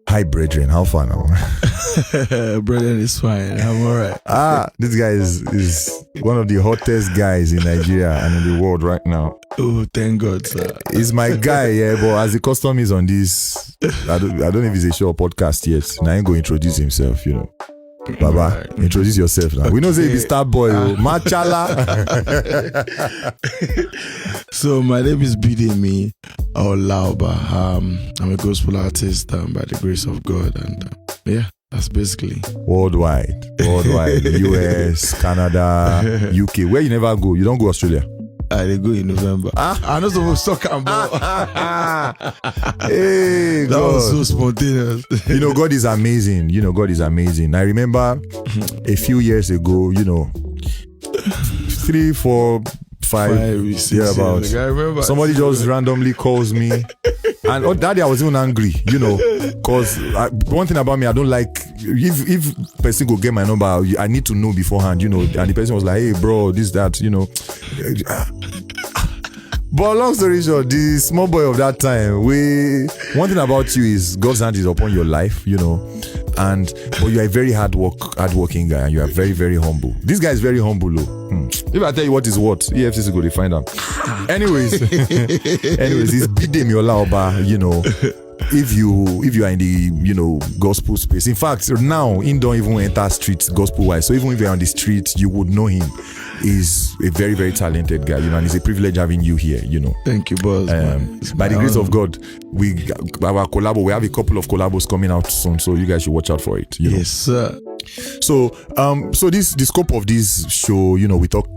Hi, brethren. How far now? Brethren is fine. I'm alright. This guy is one of the hottest guys in Nigeria and in the world right now. Oh, thank God, sir. He's my guy, yeah, but as the custom is on this, I don't know if it's a show or podcast yet. Now he go introduce himself, you know. Baba, introduce yourself now. We know say he's star boy, Machala. So my name is Bidemi Olaoba. I'm a gospel artist by the grace of God, and yeah, that's basically worldwide, US, Canada, UK. Where you never go? You don't go Australia? They go in November. I know some soccer, Hey, that was so spontaneous. You know, God is amazing. I remember a few years ago, 3, 4, 5 6 about. I remember Somebody just randomly calls me, and that day I was even angry, because one thing about me, I don't like if person go get my number, I need to know beforehand, and the person was like, hey bro, this, that, But long story short, the small boy of that time, one thing about you is God's hand is upon your life, but you are a very hardworking guy, and you are very, very humble. This guy is very humble, though. If I tell you what is what, EFCC go to find out. Anyways, it's Bidemi Olaoba, If you are in the gospel space. In fact, now he don't even enter streets gospel wise. So even if you're on the street, you would know him. He's a very, very talented guy, and it's a privilege having you here, Thank you, boss. By the grace of God, we have a couple of collabos coming out soon, so you guys should watch out for it. Yes, sir. So the scope of this show, we talk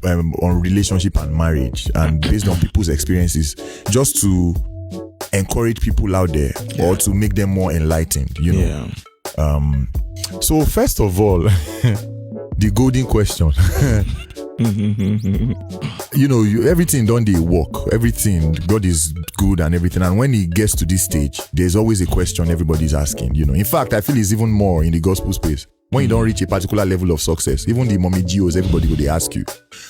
on relationship and marriage, and based on people's experiences, just to encourage people out there, or to make them more enlightened, So first of all, the golden question. Everything done they work. Everything, God is good and everything. And when he gets to this stage, there's always a question everybody's asking. In fact, I feel it's even more in the gospel space. When you don't reach a particular level of success, even the mommy geos, everybody go, they ask you.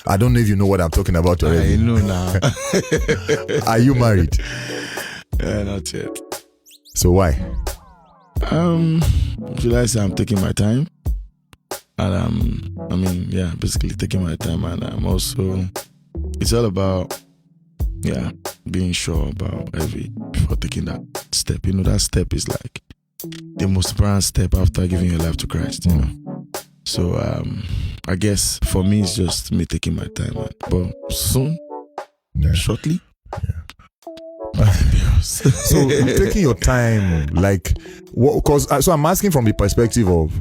I don't know if you know what I'm talking about already. I know now. Are you married? Not yet. So why? Should I say I'm taking my time? And basically taking my time, and I'm also, it's all about, being sure about before taking that step. That step is like the most important step after giving your life to Christ, So I guess for me it's just me taking my time, but soon, shortly. So taking your time, like, so I'm asking from the perspective of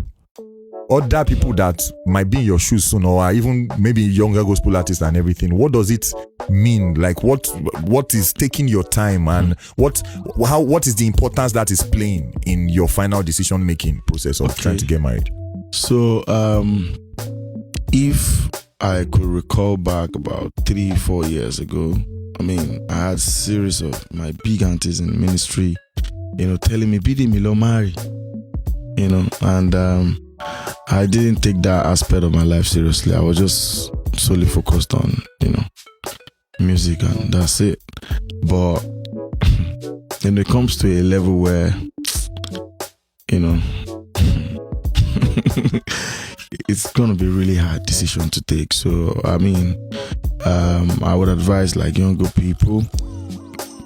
other people that might be in your shoes soon, or even maybe younger gospel artists and everything. What does it mean? Like, what is taking your time, and what is the importance that is playing in your final decision making process of trying to get married? So if I could recall back about 3-4 years ago, I had a series of my big aunties in ministry, telling me, Bidemi, lo marry, and I didn't take that aspect of my life seriously. I was just solely focused on, music, and that's it. But when it comes to a level where, it's gonna be really hard decision to take. So I would advise like younger people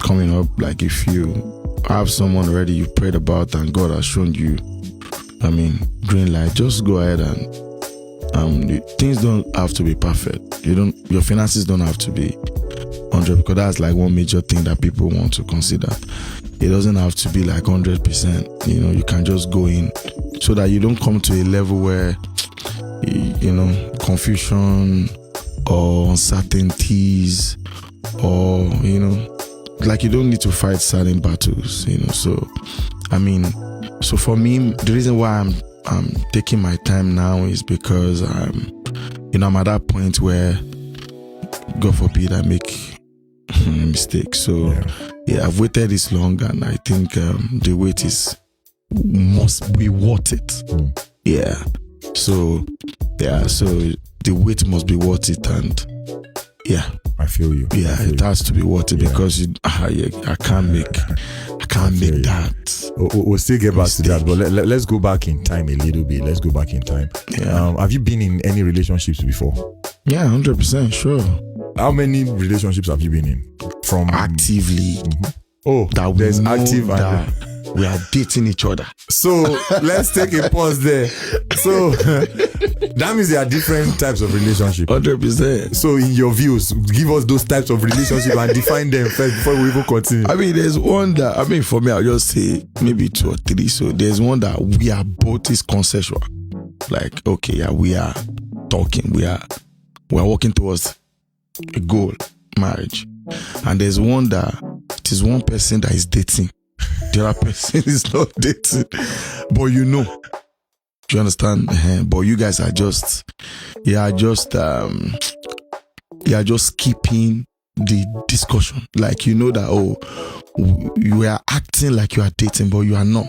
coming up, like if you have someone already you prayed about and God has shown you, green light, just go ahead, and things don't have to be perfect. Your finances don't have to be 100, because that's like one major thing that people want to consider. It doesn't have to be like 100%. You can just go in so that you don't come to a level where confusion or uncertainties, or like you don't need to fight certain battles. So for me, the reason why I'm taking my time now is because I'm at that point where, God forbid, I make a mistake. So I've waited this long, and I think the wait must be worth it. So the wait must be worth it, and Yeah. I feel you. Yeah, it has to be worth it because I can't make that. We'll still get back to that, but let's go back in time a little bit. Let's go back in time. Yeah. Have you been in any relationships before? Yeah, 100%, sure. How many relationships have you been in? From actively. Oh, that there's we know active that we are dating each other. So let's take a pause there. So that means there are different types of relationship. 100%. So in your views, give us those types of relationship and define them first before we even continue. I mean, there's one that, for me, I'll just say maybe 2 or 3. So there's one that we are both is consensual. Like, okay, yeah, we are talking, we are working towards a goal, marriage. And there's one that it is one person that is dating. The other person is not dating. But do you understand? But you guys are just keeping the discussion. Like, that, you are acting like you are dating, but you are not.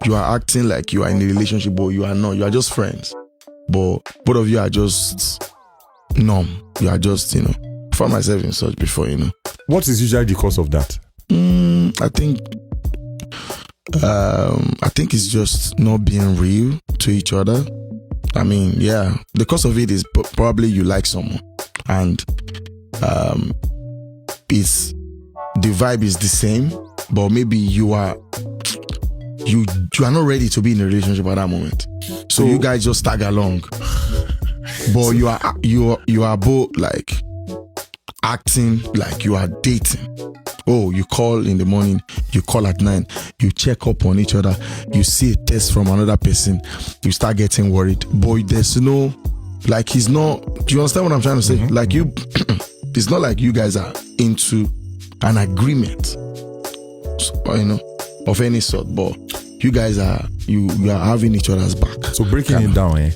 You are acting like you are in a relationship, but you are not. You are just friends. But both of you are just numb. You are just, I found myself in such before, What is usually the cause of that? I think it's just not being real to each other. I mean, yeah, the cause of it is probably you like someone and it's the vibe is the same, but maybe you are not ready to be in a relationship at that moment. So you guys just tag along, but you are both like acting like you are dating. Oh, you call in the morning, you call at 9, you check up on each other, you see a text from another person, you start getting worried. Boy, there's no, like, he's not, do you understand what I'm trying to say? Like, it's not like you guys are into an agreement, of any sort, but you guys are, you are having each other's back. So breaking it down,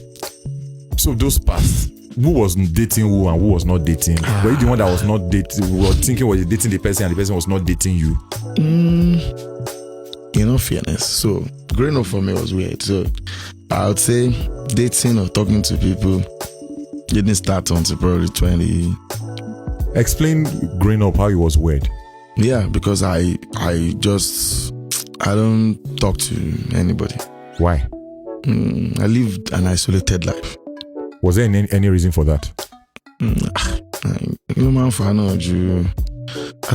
so those past, who was dating who and who was not dating? Were you the one that was not dating? We were thinking was dating the person and the person was not dating you? In all fairness, so growing up for me was weird. So I would say dating or talking to people didn't start until probably 20. Explain growing up how it was weird. Yeah, because I don't talk to anybody. Why? I lived an isolated life. Was there any reason for that? I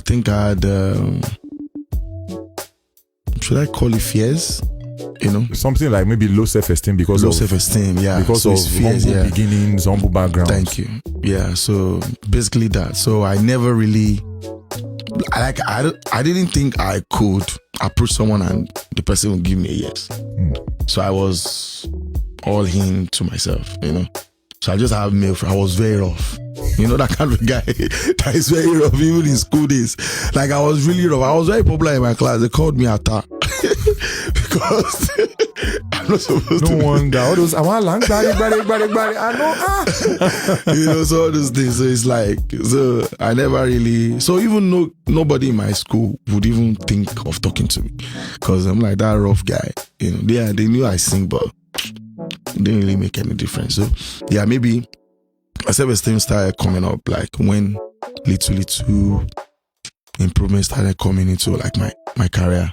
think I had, should I call it fears? Something like maybe low self-esteem because low self-esteem, yeah. Because so of fears, humble beginnings, humble background. Thank you. Yeah, so basically that. So I never really, I didn't think I could approach someone and the person would give me a yes. So I was all in to myself, So I just have male friends. I was very rough. That kind of guy that is very rough, even in school days. Like, I was really rough. I was very popular in my class. They called me Ata. Because I'm not supposed to. No wonder. All those, I want lang, body, I know. So all those things. So it's like, so I never really, so even nobody in my school would even think of talking to me. Because I'm like that rough guy. They knew I sing, but it didn't really make any difference. So yeah, maybe my self-esteem started coming up like when little improvements started coming into like my career.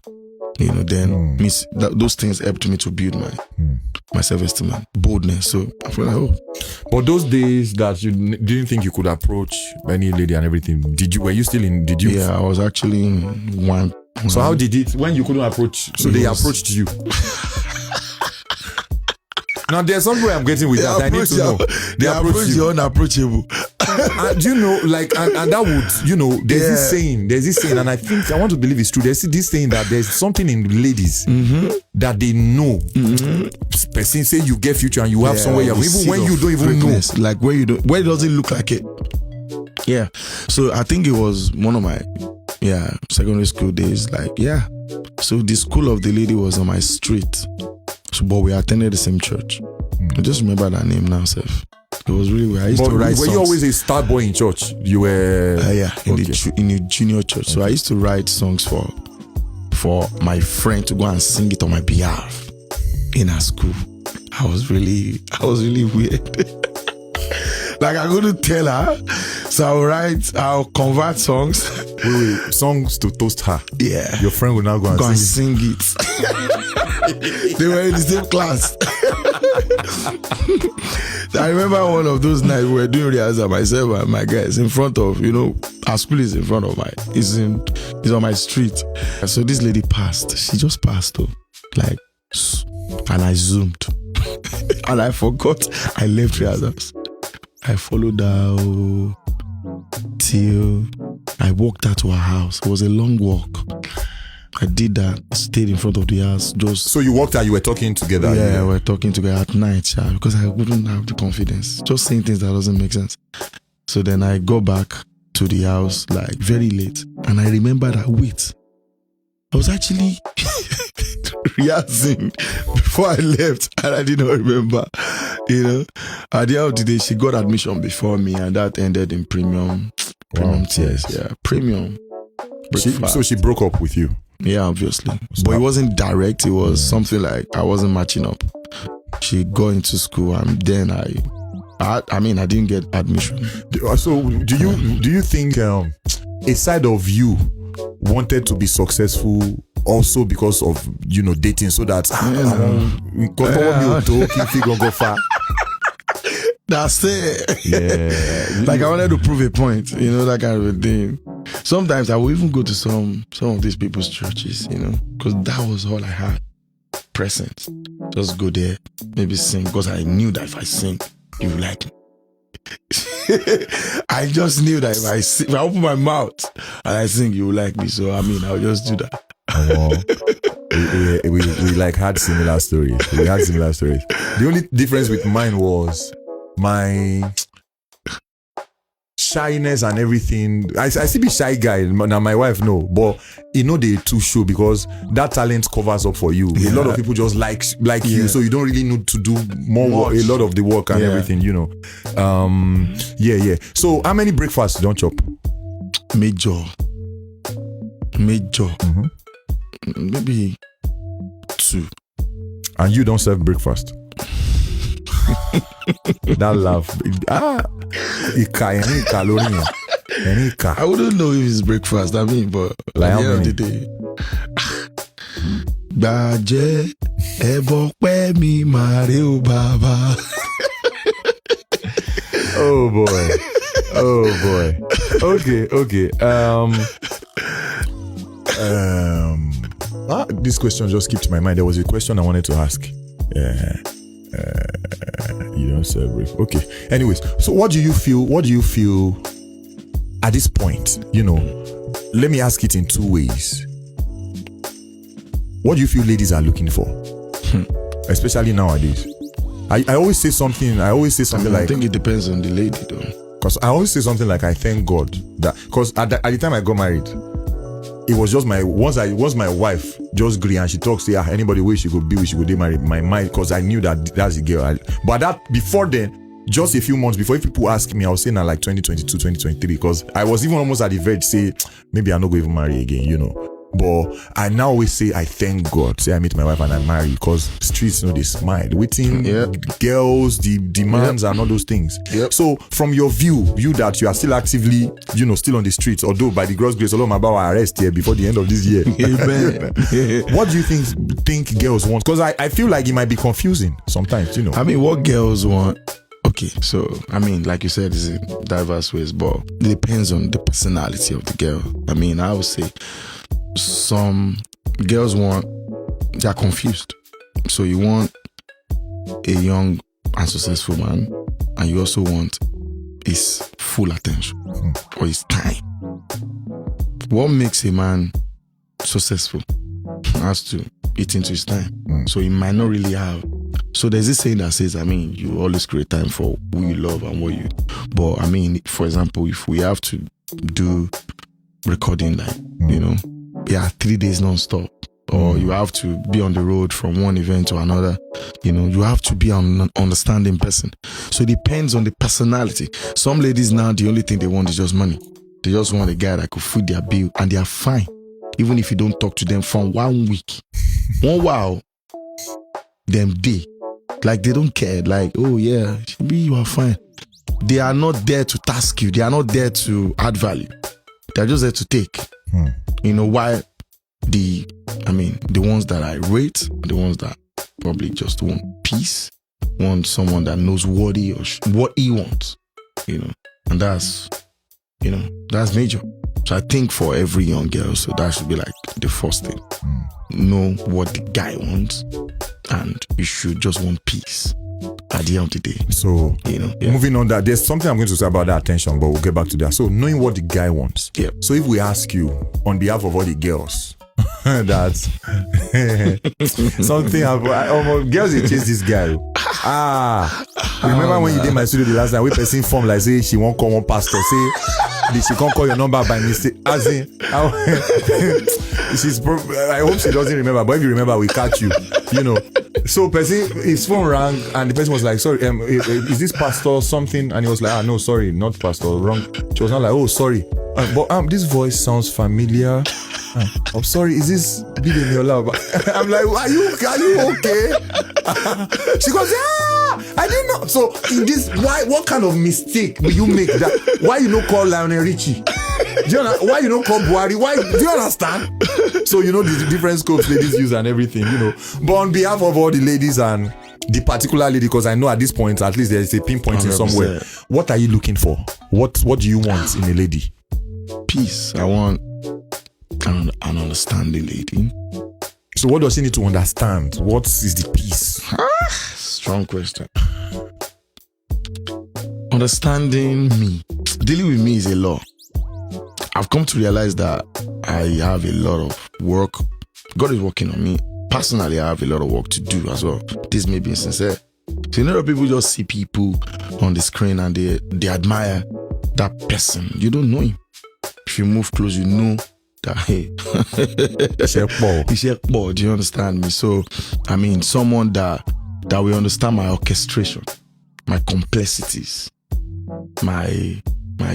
Then those things helped me to build my self-esteem and boldness. So I feel like, But those days that you didn't think you could approach any lady and everything, were you still in? Did you? Yeah, I was actually in one. So how did it, when you couldn't approach, so they approached you? Now there's something I'm getting with that. I need to know. They approach you unapproachable. And and that would, there's this saying, and I want to believe it's true. There's this saying that there's something in ladies that they know. Person say you get future and you have somewhere, even when you don't even know. Like where does it look like it? Yeah. So I think it was one of my secondary school days. Like, so the school of the lady was on my street. But we attended the same church. I just remember that name now, Seth. It was really weird. I used to write songs. Were you always a star boy in church? You were... in the junior church. So I used to write songs for my friend to go and sing it on my behalf in her school. I was really weird. Like, I couldn't tell her, So I'll convert songs. Wait, songs to toast her. Yeah. Your friend will now go and sing it. They were in the same class. I remember one of those nights we were doing rehearsal, myself and my guys in front of, our school is in front of it's on my street. So this lady passed. She just passed though. And I zoomed. And I forgot I left rehearsals. I followed her till I walked out to her house. It was a long walk. I did that, stayed in front of the house. So you walked out, you were talking together? Yeah, we were talking together at night, because I wouldn't have the confidence. Just saying things that doesn't make sense. So then I go back to the house very late. And I remember that, wait, I was actually rehearsing before I left, and I did not remember. At the end of the day, she got admission before me, and that ended in premium tiers. Yeah, premium. So she broke up with you? Yeah, obviously. But it wasn't direct. It was something like I wasn't matching up. She got into school, and then I didn't get admission. So do you think a side of you wanted to be successful also because of dating, so that that's it. Yeah. I wanted to prove a point, that kind of a thing. Sometimes I will even go to some of these people's churches, because that was all I had. Presents. Just go there, maybe sing, because I knew that if I sing, you would like me. I just knew that if I open my mouth and I sing, you will like me. So I'll just do that. We had similar stories. The only difference with mine was my shyness and everything. I still be shy guy. Now my wife no, but they too show, because that talent covers up for you. Yeah. A lot of people just like you, so you don't really need to do more work, a lot of the work and everything. Yeah. So how many breakfasts you don't chop? Major. Mm-hmm. Maybe 2. And you don't serve breakfast? That laugh. I wouldn't know if it's breakfast, but at the end of the day. Baje ebo pe mi mare o baba. Oh boy. Okay. This question just skipped my mind. There was a question I wanted to ask. You don't serve breakfast. Okay. Anyways, so what do you feel at this point? Let me ask it in 2 ways. What do you feel ladies are looking for? Especially nowadays. I always say something like, I think it depends on the lady though. Because I always say something like, I thank God that, because at the time I got married, it was just my wife just agree, and she talks, anybody where she could be, she could marry my mind, because I knew that's the girl. But that before then, just a few months before, if people ask me, I was saying that 2022, 2023, because I was even almost at the verge say maybe I'm not going to marry again, But I now always say I thank God. Say I meet my wife and I marry, because streets they smile. Waiting, girls, the demands and all those things. Yep. So from your view, that you are still actively, still on the streets, although by the God's grace, all of my about arrest here before the end of this year. Amen. What do you think girls want? Because I feel like it might be confusing sometimes, what girls want. Okay, so like you said, it's in diverse ways, but it depends on the personality of the girl. I would say some girls they're confused. So you want a young and successful man, and you also want his full attention or his time. What makes a man successful has to eat into his time. So he might not really have. So there's this saying that says, you always create time for who you love and what you. But for example, if we have to do recording 3 days non-stop, or you have to be on the road from one event to another, you have to be an understanding person. So it depends on the personality. Some ladies now, the only thing they want is just money. They just want a guy that could foot their bill, and they are fine even if you don't talk to them for 1 week. 1 while them day, they don't care, oh yeah, maybe you are fine. they are not there to task you. They are not there to add value. They are just there to take. You know, why the ones that I rate, the ones that probably just want peace, want someone that knows what he wants, you know, and that's major. So I think for every young girl, so that should be like the first thing. Know what the guy wants, and you should just want peace at the end of the day. So, you know, moving on, that there's something I'm going to say about that attention, but we'll get back to that. So, knowing what the guy wants. Yeah. So, if we ask you on behalf of all the girls, that something about girls, they chase this guy. Remember when you did my studio the last time? We person form like say she won't call one pastor. Say she can't call your number by mistake. As in, I hope she doesn't remember. But if you remember, we catch you. You know. So person, his phone rang and the person was like, "Sorry, is this pastor something?" And he was like, "No, sorry, not pastor, wrong." She was not like, "Oh, sorry, but this voice sounds familiar." I'm sorry, is this Bidemi Olaoba? I'm like, are you okay? She goes, I didn't know. So in this, what kind of mistake will you make that? Why you don't call Lionel Richie? Why you don't call Buhari? Why? Do you understand? So you know the different scopes ladies use and everything, you know. But on behalf of all the ladies and the particular lady, because I know at this point, at least there's a pinpointing somewhere. What are you looking for? What do you want in a lady? Peace. I want an understanding lady. So what does she need to understand? What is the peace? Strong question. Understanding me. Dealing with me is a lot. I've come to realize that I have a lot of work. God is working on me. Personally, I have a lot of work to do as well. This may be sincere. So a lot of people just see people on the screen and they admire that person. You don't know him. If you move close, you know that, hey, do you understand me? So, I mean, someone that will understand my orchestration, my complexities, my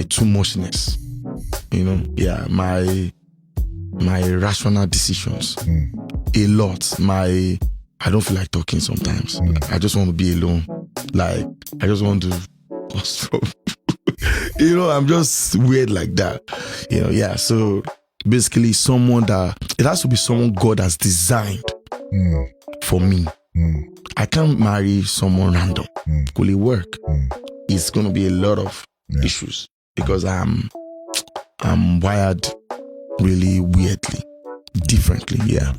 too muchness, you know, my rational decisions, a lot. I don't feel like talking sometimes. I just want to be alone. Like, I just want to you know, I'm just weird like that. You know, so basically someone that, it has to be someone God has designed for me. I can't marry someone random. Will it work? It's going to be a lot of issues because I'm wired really weirdly, differently. Yeah.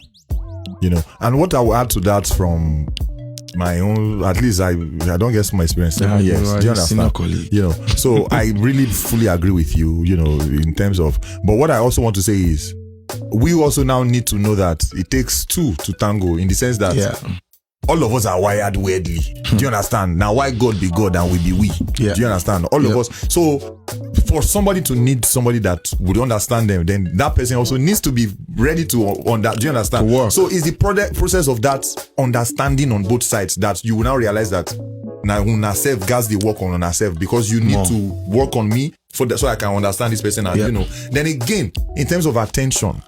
You know, and what I will add to that from my own, at least I don't get my experience 7 years. Do you understand? You know, so I really fully agree with you, you know, in terms of, but what I also want to say is we also now need to know that it takes two to tango, in the sense that all of us are wired weirdly. Do you understand? Now, why God be God and we be we? Do you understand? All of us. So for somebody to need somebody that would understand them, then that person also needs to be ready to on that. Do you understand? So it's the process of that understanding on both sides that you will now realize that now self gas the work on ourselves, because you need to work on me for that, so I can understand this person. And you know, then again, in terms of attention,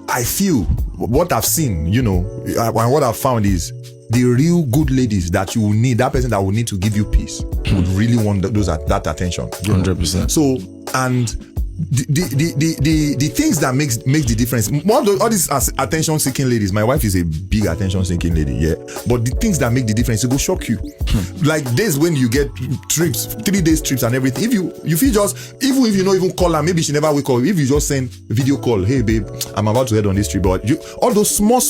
I feel what I've seen, you know, and what I've found is the real good ladies that you will need, that person that will need to give you peace, would really want that attention. 100%. So, and the things that makes the difference, all these attention-seeking ladies, my wife is a big attention-seeking lady, but the things that make the difference, it will shock you. Like days when you get trips, 3 days trips and everything, if you just, even if you don't even call her, maybe she never wake up, if you just send video call, hey babe, I'm about to head on this trip, but all those small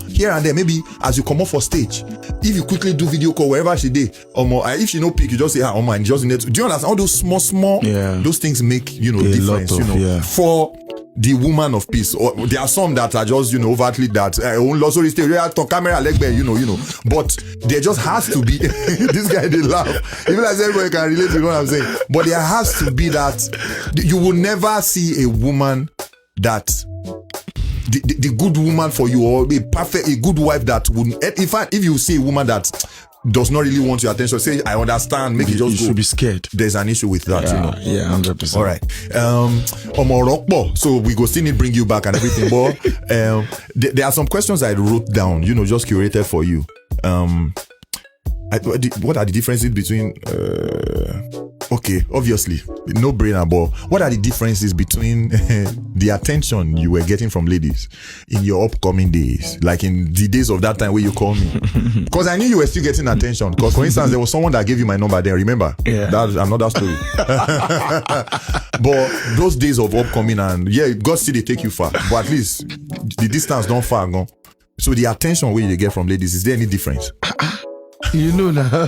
here and there, maybe as you come up for stage, if you quickly do video call wherever she did, if she no pick, you just say, and just do you understand? All those small, those things make, you know, difference. For the woman of peace, or there are some that are just, you know, overtly that sorry, stay camera leg you know, but there just has to be this guy, they laugh, even as everybody can relate to what I'm saying, but there has to be that you will never see a woman that the good woman for you, or a good wife that would, in fact, if you see a woman that does not really want your attention, say, I understand, make it just go. You should be scared. There's an issue with that, you know. Yeah, 100%. All right. So we go still need bring you back and everything, but there are some questions I wrote down, you know, just curated for you. What are the differences between okay, obviously, no brainer, but what are the differences between the attention you were getting from ladies in your upcoming days, like in the days of that time where you call me? Because I knew you were still getting attention. Because, for instance, there was someone that gave you my number then, remember? Yeah. That's another story. But those days of upcoming, and yeah, God still they take you far, but at least the distance don't far gone. So the attention where you get from ladies, is there any difference? You know now.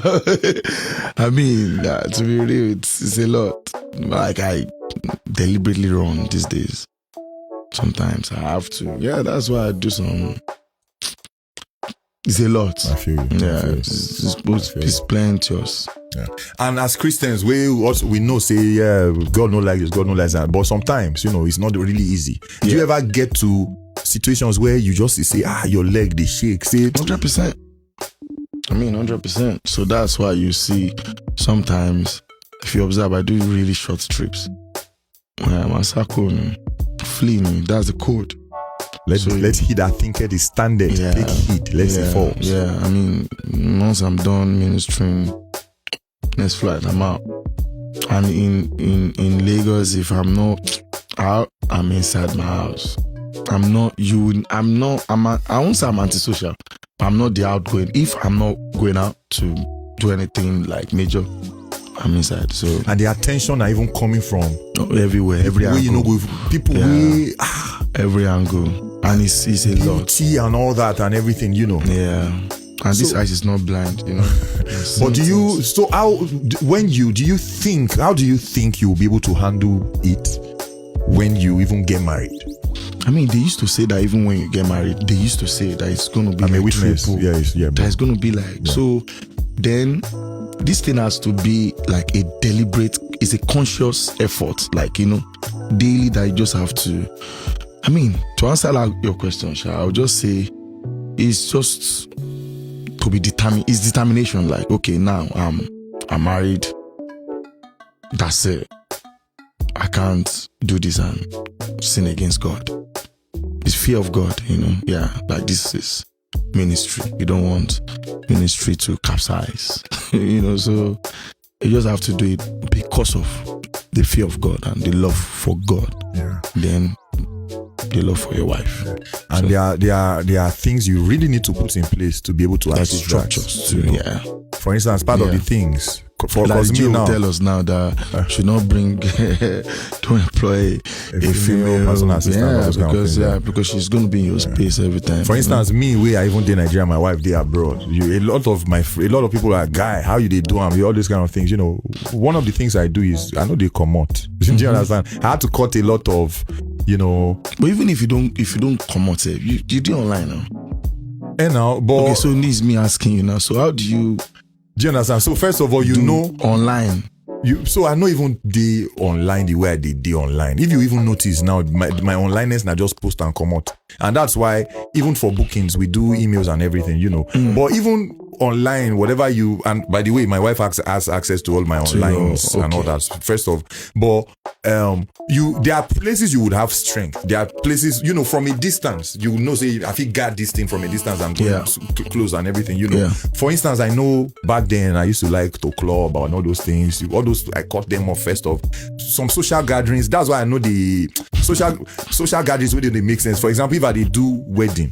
I mean, to be real, it's a lot. Like, I deliberately run these days. Sometimes I have to. Yeah, that's why I do some. It's a lot. I feel you. Yeah, it's plenteous. Yeah. And as Christians, we know, say, yeah, God no like this, God no like that. But sometimes, it's not really easy. Do you ever get to situations where you just say, your leg, they shake? Say 100%. I mean, 100%. So that's why you see sometimes, if you observe, I do really short trips. Masako, flee me, that's the code. Let's heed that thinketh is standard. Yeah, take heed, let's see falls. Yeah, I mean, once I'm done ministering, next flight, I'm out. And in Lagos, if I'm not out, I'm inside my house. I won't say I'm antisocial. I'm not the outgoing. If I'm not going out to do anything like major, I'm inside. So, and the attention are even coming from everywhere, every angle. People every angle, and it's a lot. Beauty and all that and everything, Yeah, and this eyes is not blind, But do you think you'll be able to handle it when you even get married? I mean, they used to say that even when you get married, they used to say that it's going to be like triple. Yeah, that it's going to be like. Yeah. So then this thing has to be like a deliberate, it's a conscious effort, like, daily, that you just have to. I mean, to answer your question, Sha, I'll just say it's just to be determined. It's determination. Like, okay, now I'm married. That's it. I can't do this and sin against God. It's fear of God, Yeah, like this is ministry. You don't want ministry to capsize, So you just have to do it because of the fear of God and the love for God. Yeah. Then the love for your wife. And there are things you really need to put in place to be able to achieve structures that. Too, yeah. For instance, part of the things. For like me now, tell us now that should not bring to employ a female personal assistant. Because she's going to be in your space every time. For instance, me, where I even in Nigeria, my wife they abroad. A lot of people are, guy, how you they do them? All these kind of things. One of the things I do is I know they come out. Do you understand? I had to cut a lot of, But even if you don't come out, you do online now. And now, but okay, so it needs me asking you now. So how do you? Do you understand? So first of all, online. So I know even the online the way I did online. If you even notice now, my onlineness now just post and come out, and that's why even for bookings we do emails and everything, But even online, whatever and by the way, my wife has access to all my online and all that. First of, but there are places you would have strength. There are places, from a distance, you know, say I feel guard this thing from a distance. I'm going close and everything, Yeah. For instance, I know back then I used to like to club and all those things. All those I cut them off first of some social gatherings. That's why I know the social gatherings where they make sense. For example, if I do wedding.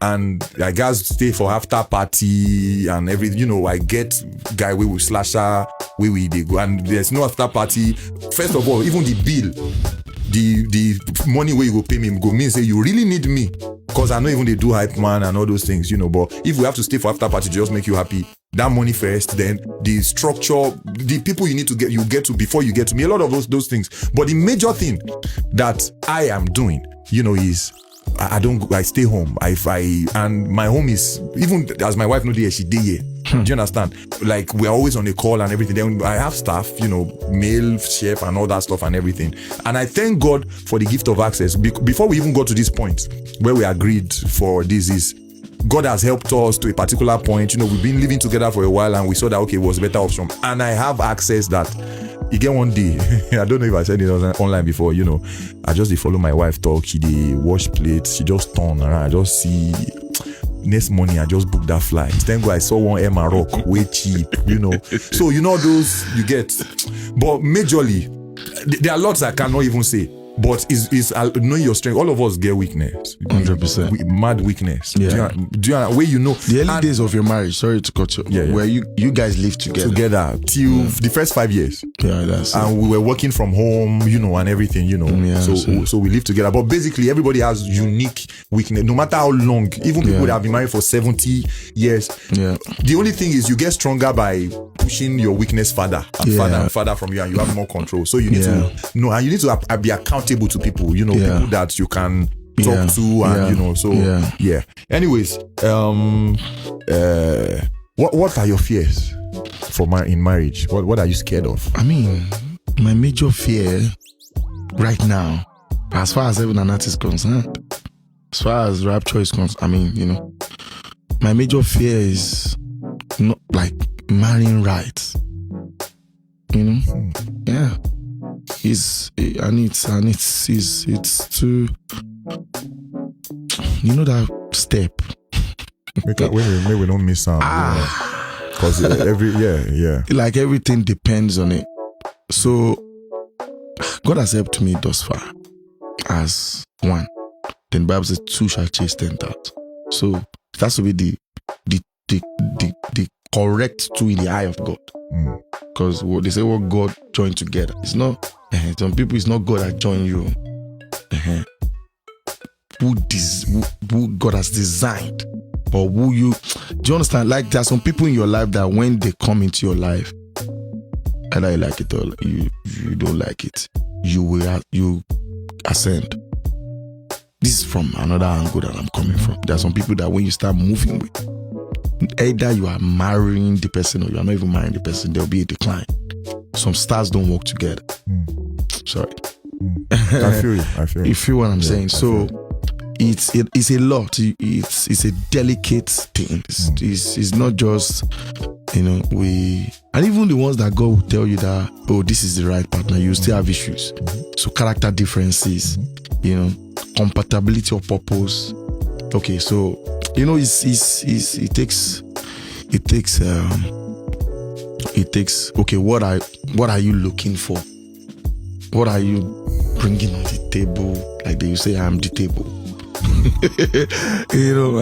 And I guys stay for after party and everything, I get guy we will slasher, we they go, and there's no after party. First of all, even the bill, the money where you go pay me go mean say you really need me, because I know even they do hype man and all those things, But if we have to stay for after party to just make you happy, that money first, then the structure, the people you need to get to before you get to me, a lot of those things. But the major thing that I am doing, is I stay home. And my home is, even as my wife know there, she did here. Do you understand? Like, we're always on a call and everything. Then I have staff, male chef and all that stuff and everything. And I thank God for the gift of access. Before we even got to this point where we agreed for this, God has helped us to a particular point. We've been living together for a while and we saw that, okay, it was a better option. And I have access that you get one day. I don't know if I said it online before, I just follow my wife talk. She wash plates. She just turn around. I just see next morning I just booked that flight. Thank God I saw one Air Maroc way cheap, So those you get. But majorly, there are lots I cannot even say. But is knowing your strength. All of us get weakness. 100%. Mad weakness. Yeah. Do you where you know the early days of your marriage? Sorry to cut you. Yeah. Where you guys lived together till the first 5 years. Yeah, that's and it. we were working from home, and everything, Yeah, so we live together. But basically, everybody has unique weakness, no matter how long. Even people that have been married for 70 years. Yeah. The only thing is you get stronger by pushing your weakness further and further from you, and you have more control. So you need to know, and you need to be accountable to people. People that you can talk to, and Anyways, what are your fears in marriage? What are you scared of? I mean, my major fear right now, as far as even an artist is concerned, as far as rapture is concerned, I mean, my major fear is not like marrying right. Yeah. It's too, that step. Maybe we don't miss out. Because like everything depends on it. So God has helped me thus far as one. Then the Bible says 2 shall chase 10,000. So it has to be the correct 2 in the eye of God. Because they say what God joined together. It's not some people, it's not God that joined you. Who God has designed, or do you understand? Like there are some people in your life that when they come into your life, either you like it or you don't like it, you ascend. This is from another angle that I'm coming from. There are some people that when you start moving with, either you are marrying the person or you are not even marrying the person, there will be a decline. Some stars don't work together. Sorry. I feel you. You feel what I'm saying? So it's a lot. It's a delicate thing. It's not just, and even the ones that God will tell you that, oh, this is the right partner, you still have issues. So character differences, compatibility of purpose. Okay, so it takes okay, what are you looking for? What are you bringing on the table? Like they say, I'm the table.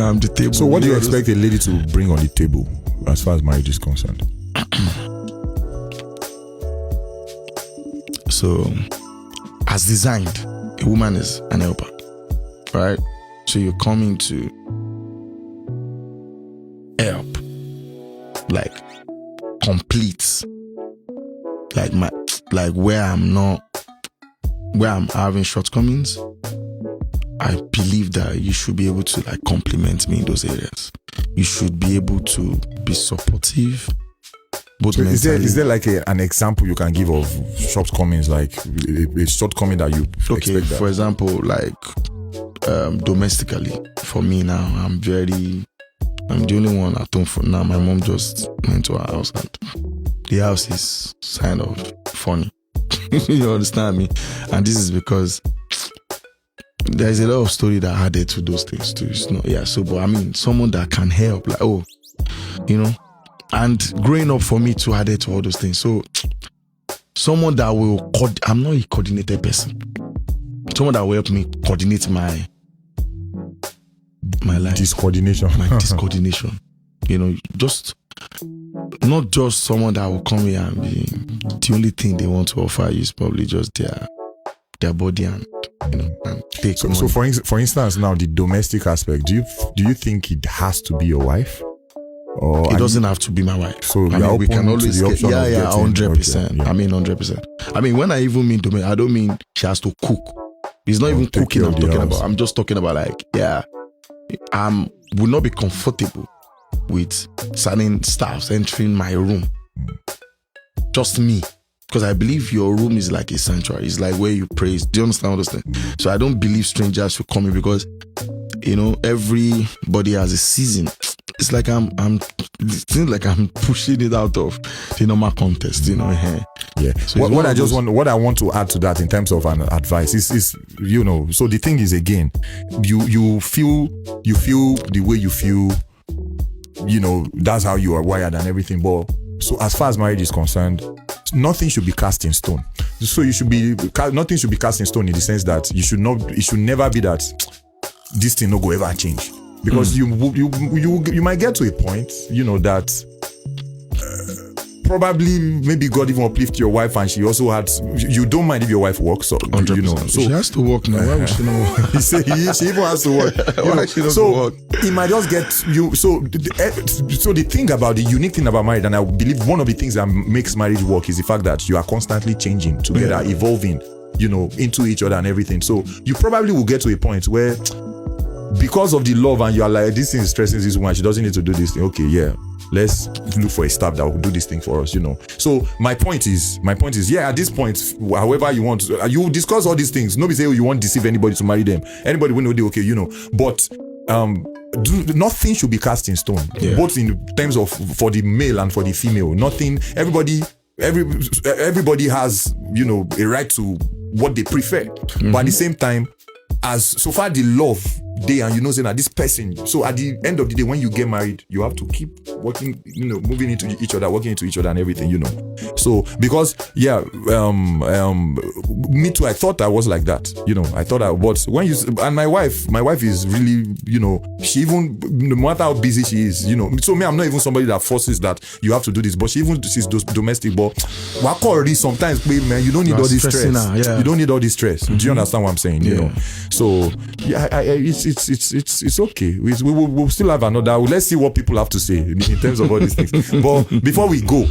I'm the table. So what do you expect a lady to bring on the table as far as marriage is concerned? So as designed, a woman is an helper, right? So you're coming to help, like complete, like where I'm having shortcomings, I believe that you should be able to like compliment me in those areas. You should be able to be supportive. Both so mentally. Is there like an example you can give of shortcomings, like a shortcoming that you expect that? For example, like domestically, for me now, I'm the only one at home for now. My mom just went to her house and the house is kind of funny. You understand me? And this is because there's a lot of story that added to those things too. It's not, but I mean, someone that can help, like, and growing up for me too added to all those things. So someone that will, I'm not a coordinated person. Someone that will help me coordinate my life. Discoordination. My discoordination. Just not just someone that will come here and be the only thing they want to offer you is probably just their body and take money. So for instance now, the domestic aspect, do you think it has to be your wife? Or it doesn't have to be my wife. So we can always get 100%. I mean 100%. I mean when I even mean domestic, I don't mean she has to cook. It's not even cooking I'm talking about. I'm just talking about will not be comfortable with certain staffs entering my room. Just me. Because I believe your room is like a sanctuary. It's like where you praise. Do you understand all those things? So I don't believe strangers should come in because, everybody has a season. It's like it seems like I'm pushing it out of the normal context, here. Yeah. So what I want to add to that in terms of an advice is so the thing is, again, you feel the way you feel, that's how you are wired and everything. But so as far as marriage is concerned, nothing should be cast in stone. So nothing should be cast in stone in the sense that it should never be that this thing no go ever change, because you might get to a point, that probably maybe God even uplift your wife, and she also had. You don't mind if your wife works, so so she has to work now. Why would she not work? she even has to work. Why she doesn't work? It might just get you. So the thing about the unique thing about marriage, and I believe one of the things that makes marriage work, is the fact that you are constantly changing together, evolving, into each other and everything. So you probably will get to a point where, because of the love, and you are like, this thing is stressing this woman, she doesn't need to do this thing. Okay, yeah, let's look for a staff that will do this thing for us, So my point is, at this point, however you want, you discuss all these things. Nobody say, you won't deceive anybody to marry them. Anybody will know they okay, But nothing should be cast in stone, both in terms of for the male and for the female. Nothing. Everybody has, a right to what they prefer. But at the same time, as so far the love day, and saying that this person, so at the end of the day, when you get married, you have to keep working, moving into each other, working into each other and everything, So because me too, I thought I was like that, I thought I was. When and my wife is really, she even, no matter how busy she is, so me, I'm not even somebody that forces that you have to do this, but she's domestic. But sometimes, man, you don't need all this stress. You don't need all this stress. Do you understand what I'm saying? So it's okay. We'll still have another. Let's see what people have to say in terms of all these things. But before we go,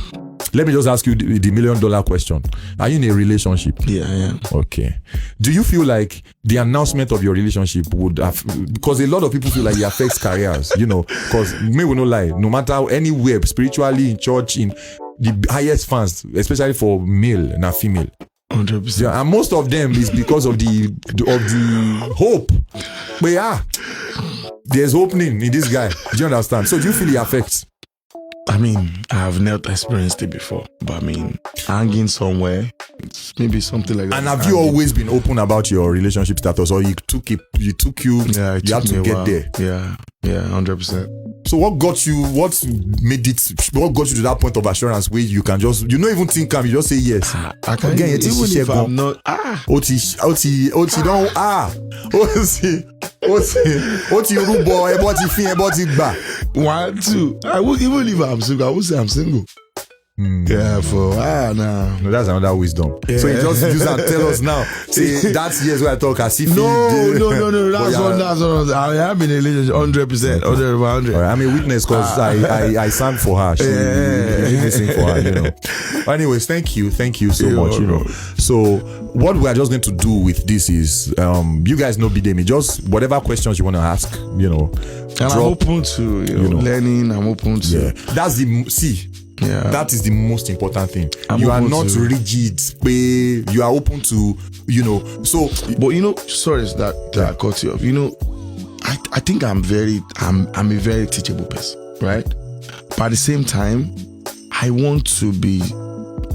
let me just ask you the $1 million question. Are you in a relationship? Yeah, I am. Okay. Do you feel like the announcement of your relationship would have, because a lot of people feel like it affects careers, because me will not lie, no matter how, anywhere, spiritually, in church, in the highest fans, especially for male and female. 100%. Yeah, and most of them is because of the hope. But there's opening in this guy. Do you understand? So do you feel it affects? I mean, I have not experienced it before, but hanging somewhere, maybe something like that. And have you always been open about your relationship status, or it took you had to get there? Yeah, 100%. So what got you to that point of assurance where you can just, you don't even think, you just say yes? I can't even if I'm not, Oti rubo, eboti fin, eboti gba. 1, 2. I won't even if I'm single. I would say I'm single. Yeah, for nah. No, that's another wisdom. Yeah. So you just use and tell us now. See, that's years where I talk as if no. That's one. I am in a relationship 100%, 100. Right, I'm a witness because I sang for her. She sing for her, Anyways, thank you so much. So what we are just going to do with this is, you guys know Bidemi. Just whatever questions you want to ask, And I'm open to learning. I'm open to. Yeah, that's Yeah. That is the most important thing. You are not rigid. You are open to, So, but sorry that I cut you off. I think I'm a very teachable person, right? But at the same time, I want to be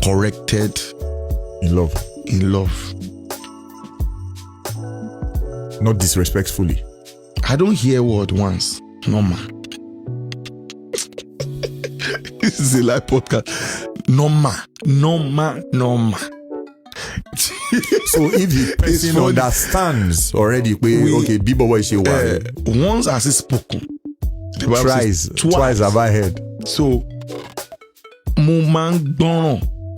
corrected in love. Not disrespectfully. I don't hear word once. No man. This is a live podcast. No ma. So if the person understands already, okay, Bibo boy she once has he spoken, twice have I heard. So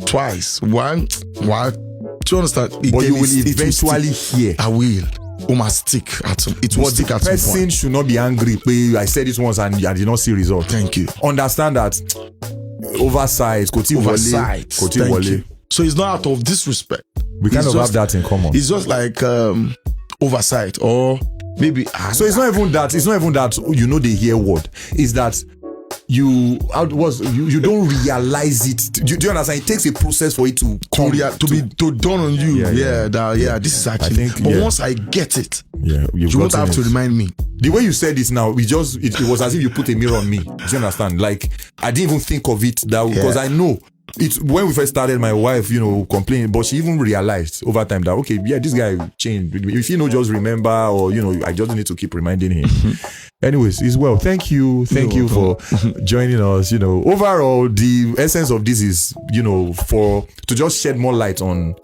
twice. One. Do you understand? But you will eventually hear. I will. Must stick at some. It will stick at some point. The person should not be angry. I said it once and I did not see result. Thank you. Understand that oversight. Thank you. So it's not out of disrespect. We kind of have that in common. It's just like oversight, or maybe. So it's not even that. They hear word. It's that you don't realize it. Do you understand? It takes a process for it to dawn on you. This is actually. But once I get it, you won't have to remind me. The way you said it now, it was as if you put a mirror on me. Do you understand? Like I didn't even think of it that because I know it's when we first started, my wife, complaining, but she even realized over time that, okay, yeah, this guy changed. If just remember, or, I just need to keep reminding him. Anyways, it's well. Thank you for joining us. Overall, the essence of this is, to just shed more light on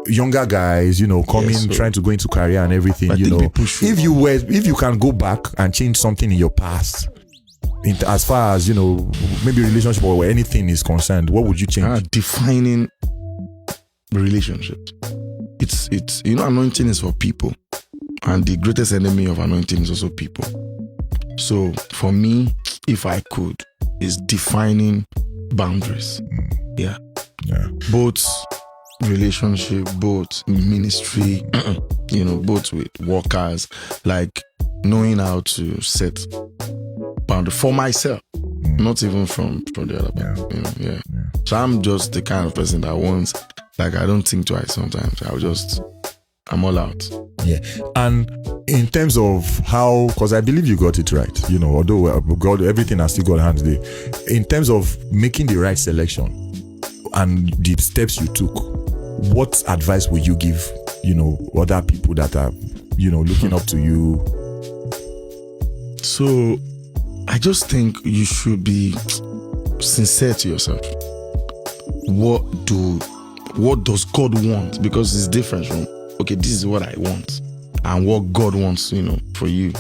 younger guys, coming, trying to go into career and everything. If you can go back and change something in your past, as far as maybe relationship or anything is concerned, what would you change? Defining relationships. It's anointing is for people, and the greatest enemy of anointing is also people. So for me, if I could, is defining boundaries. Yeah. Both relationship, both ministry, both with workers, like knowing how to set boundary for myself, not even from the other people. So I'm just the kind of person that wants, I don't think twice sometimes. I'm all out. Yeah. And in terms of how, because I believe you got it right, although God, everything has still got hands there. In terms of making the right selection and the steps you took, what advice would you give, other people that are, looking up to you? So I just think you should be sincere to yourself. What does God want? Because it's different from, okay, this is what I want, and what God wants, for you.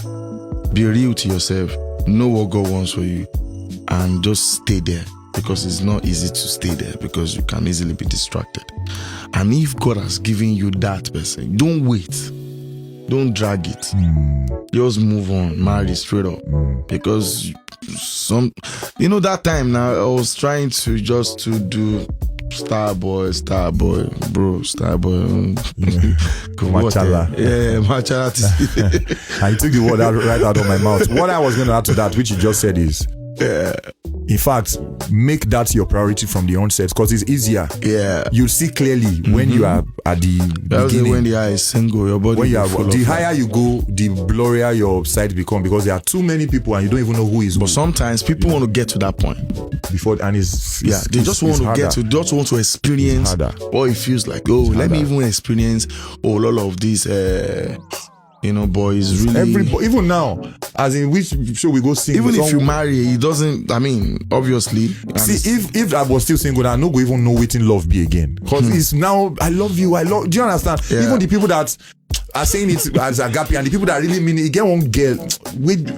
Be real to yourself. Know what God wants for you, and just stay there, because it's not easy to stay there, because you can easily be distracted. And if God has given you that person, don't wait. Don't drag it. Just move on. Marry straight up. Because that time now, I was trying to do Starboy, bro, Starboy. Machala. Yeah, Machala. I took the word right out of my mouth. What I was going to add to that, which you just said, is, in fact, make that your priority from the onset, because it's easier. Yeah. You see clearly when you are at the beginning. When the eye is single, your body. The higher you go, the blurrier your sight become, because there are too many people and you don't even know who is who. But sometimes people want to get to that point before, and they just want to experience what it feels like. Let me even experience all of these. Boys really. Everybody, even now, as in which show we go sing. Even if you marry, it doesn't. I mean, obviously. See, if I was still single, I no go even know what in love be again. Because it's now, I love you. Do you understand? Yeah. Even the people that are saying it as a gappy, and the people that really mean it, get one girl with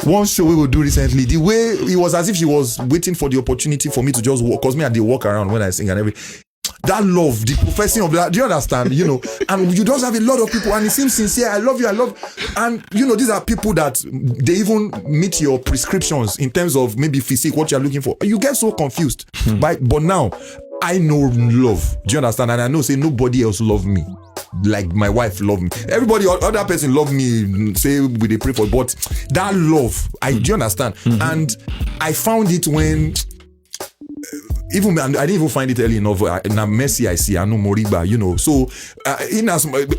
one show we will do recently. The way it was as if she was waiting for the opportunity for me to just walk. Because me and they walk around when I sing and everything. That love, the professing of that, do you understand? And you just have a lot of people, and it seems sincere. I love you, and these are people that they even meet your prescriptions in terms of maybe physique, what you're looking for. You get so confused. But now I know love. Do you understand? And I know, say, nobody else love me like my wife love me. Everybody, other person love me, say we they pray for, but that love, do you understand? And I found it when. Even I didn't even find it early enough. Now Messi, I see, I know Moriba, So,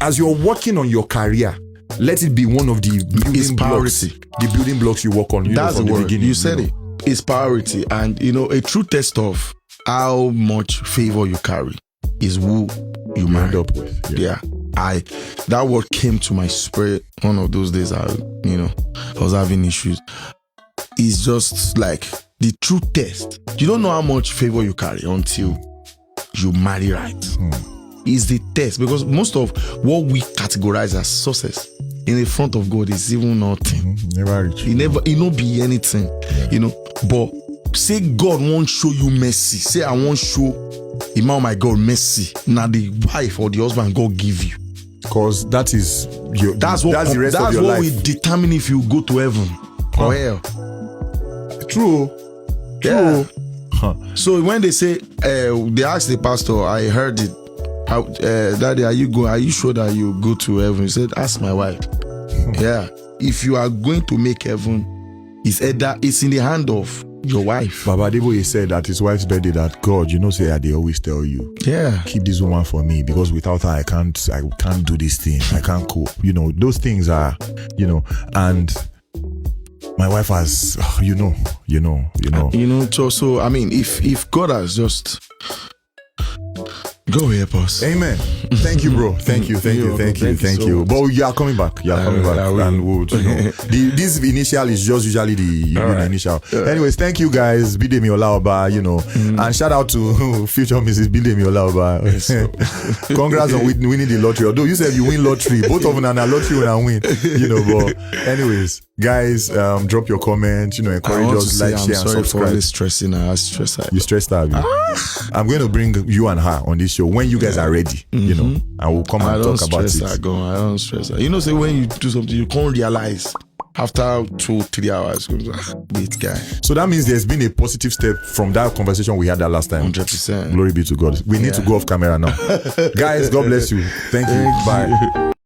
as you're working on your career, let it be one of the building blocks. The building blocks you work on. That's the word. You said it. It's priority, and a true test of how much favor you carry is who you married up with. Yeah. That word came to my spirit one of those days. I was having issues. It's just like the true test. You don't know how much favor you carry until you marry right. Is the test, because most of what we categorize as success in the front of God is even nothing. Never reach. It not be anything. Yeah. But say God won't show you mercy. Say I won't show him, oh my God, mercy. Now the wife or the husband God give you. Because that's the rest of your life. That's what will determine if you go to heaven or hell. True. Yeah. So when they say, they asked the pastor, I heard it. Daddy, are you sure that you go to heaven? He said, ask my wife. Yeah. If you are going to make heaven, it's in the hand of your wife. Baba Deboye said at his wife's birthday that God, say they always tell you, keep this woman for me, because without her I can't do this thing. I can't cope. Those things are, and My wife has, you know. So I mean, if God has just go help us. Amen. Thank you, bro. Thank you. So But you are coming back. And we'll, this initial is just usually the initial. Anyways, thank you guys, Bidemi Olaoba, and shout out to future Mrs. Bidemi Olaoba. Congrats on winning the lottery. Although you said you win lottery, both of them are lottery when I win. But anyways, guys, drop your comments. Encourage us, like, share, and I'm sorry for subscribe. always stressing. I stress out. You stressed out. I'm going to bring you and her on this show when you guys are ready. And we'll come and talk about it. I don't stress out. Say when you do something, you can't realize after 2-3 hours. Wait, guy. So that means there's been a positive step from that conversation we had that last time. 100%. Glory be to God. We need to go off camera now. Guys, God bless you. Thank you. Bye.